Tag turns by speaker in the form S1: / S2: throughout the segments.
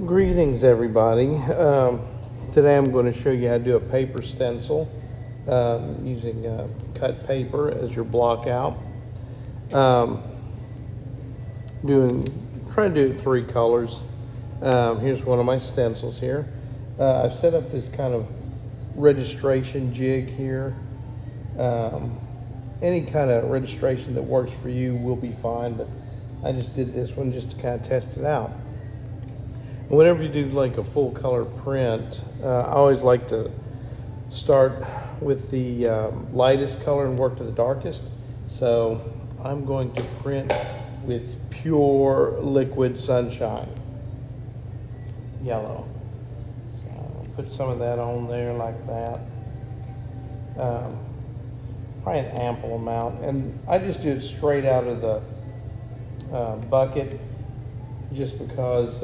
S1: Greetings, everybody. Today I'm going to show you how to do a paper stencil using cut paper as your block out. Trying to do 3 colors. Here's one of my stencils here. I've set up this kind of registration jig here. Any kind of registration that works for you will be fine, but I just did this one just to kind of test it out. Whenever you do like a full color print, I always like to start with the lightest color and work to the darkest. So I'm going to print with pure liquid sunshine, yellow. So I'll put some of that on there like that. Probably an ample amount. And I just do it straight out of the bucket just because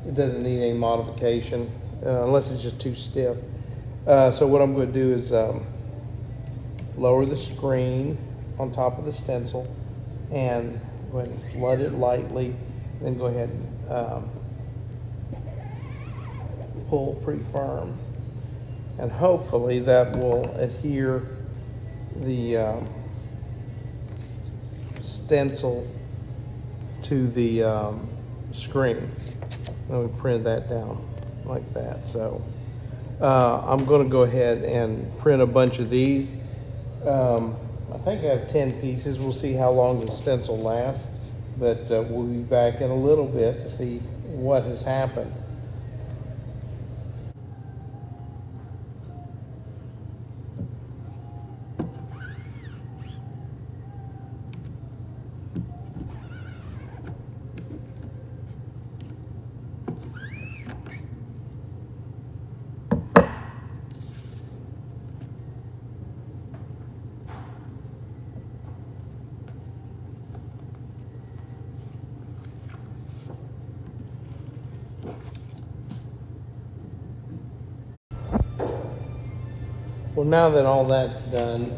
S1: it doesn't need any modification unless it's just too stiff. So what I'm going to do is lower the screen on top of the stencil and go ahead and flood it lightly, then go ahead and pull pretty firm. And hopefully that will adhere the stencil to the screen. Let me print that down like that. So I'm going to go ahead and print a bunch of these. I think I have 10 pieces. We'll see how long the stencil lasts, but we'll be back in a little bit to see what has happened. Well, now that all that's done,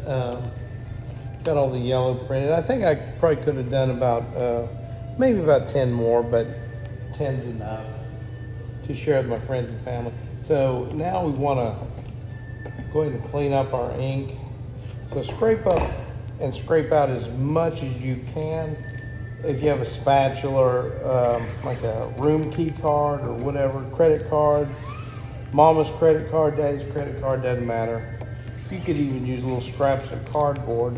S1: got all the yellow printed. I think I probably could have done about, maybe about 10 more, but 10's enough to share with my friends and family. So now we want to go ahead and clean up our ink. So scrape up and scrape out as much as you can. If you have a spatula, like a room key card or whatever, credit card, mama's credit card, daddy's credit card, doesn't matter. You could even use little scraps of cardboard.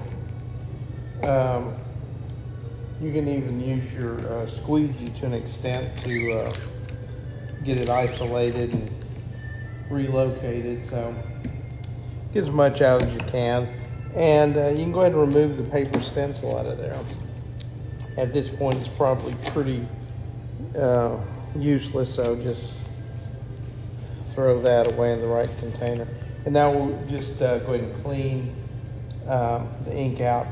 S1: You can even use your squeegee to an extent to get it isolated and relocated. So get as much out as you can. And you can go ahead and remove the paper stencil out of there. At this point, it's probably pretty useless, so just throw that away in the right container. And now we'll just go ahead and clean the ink out.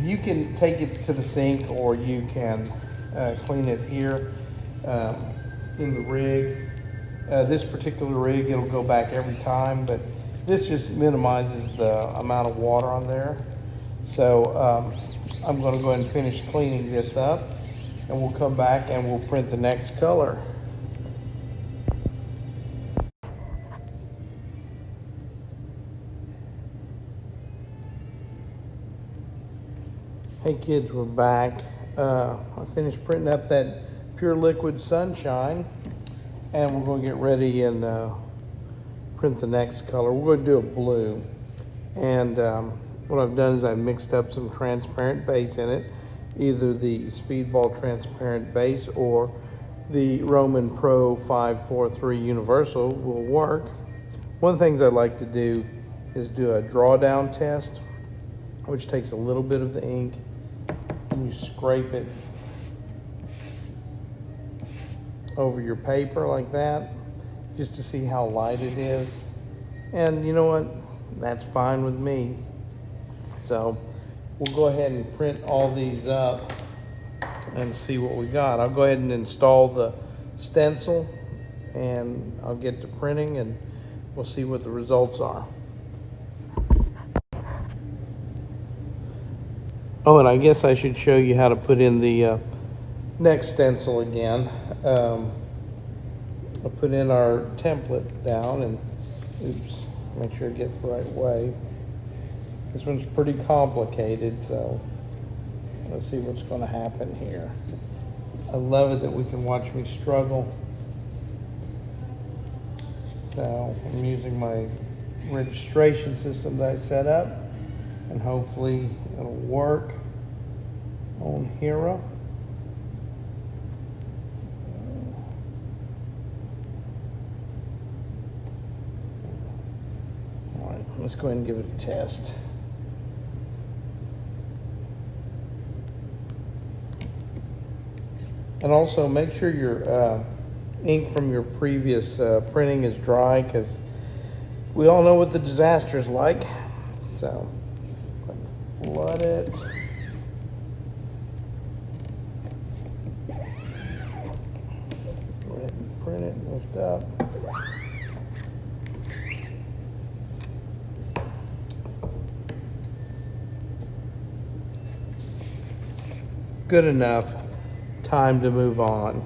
S1: You can take it to the sink, or you can clean it here in the rig. This particular rig, it'll go back every time, but this just minimizes the amount of water on there. So I'm going to go ahead and finish cleaning this up, and we'll come back and we'll print the next color. Hey kids, we're back. I finished printing up that pure liquid sunshine, and we're going to get ready and print the next color. We're going to do a blue, and what I've done is I've mixed up some transparent base in it. Either the Speedball transparent base or the Roman Pro 543 Universal will work. One of the things I like to do is do a drawdown test, which takes a little bit of the ink and you scrape it over your paper like that, just to see how light it is. And you know what? That's fine with me. So we'll go ahead and print all these up and see what we got. I'll go ahead and install the stencil and I'll get to printing and we'll see what the results are. Oh, and I guess I should show you how to put in the next stencil again. I'll put in our template down and, oops, make sure it gets the right way. This one's pretty complicated, so let's see what's going to happen here. I love it that we can watch me struggle. So I'm using my registration system that I set up, and hopefully it'll work on Hero. All right, let's go ahead and give it a test. And also make sure your ink from your previous printing is dry, because we all know what the disaster is like. So go ahead and flood it. Go ahead and print it, lift up. Good enough. Time to move on.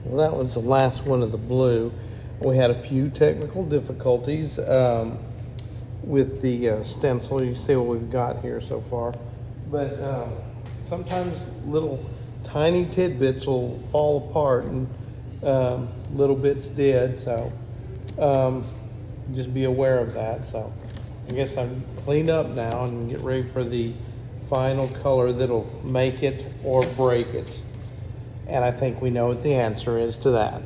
S1: Well, that was the last one of the blue. We had a few technical difficulties with the stencil. You see what we've got here so far. But sometimes little tiny tidbits will fall apart, and little bits did. So just be aware of that. So I guess I'm cleaned up now and get ready for the final color that'll make it or break it. And I think we know what the answer is to that.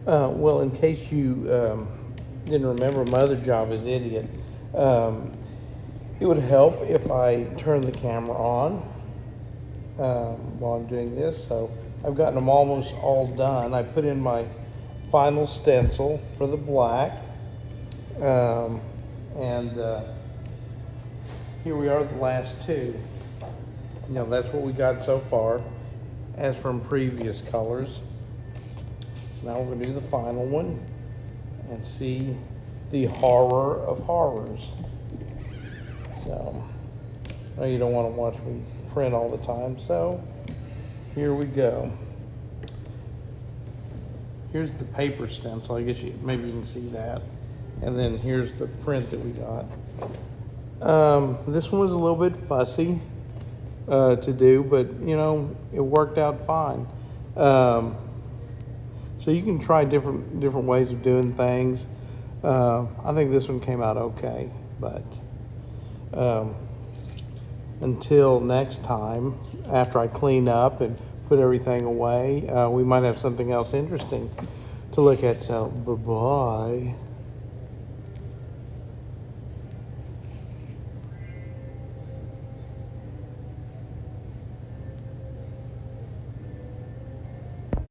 S1: Well, in case you didn't remember my other job as idiot, it would help if I turn the camera on while I'm doing this. So I've gotten them almost all done. I put in my final stencil for the black. Here we are, the last two. You know, that's what we got so far, as from previous colors. Now we're going to do the final one and see the horror of horrors. So, I know you don't want to watch me print all the time, so here we go. Here's the paper stencil. I guess maybe you can see that. And then here's the print that we got. This one was a little bit fussy to do, but you know, it worked out fine. So you can try different ways of doing things. I think this one came out okay, but until next time, after I clean up and put everything away, we might have something else interesting to look at. So bye-bye.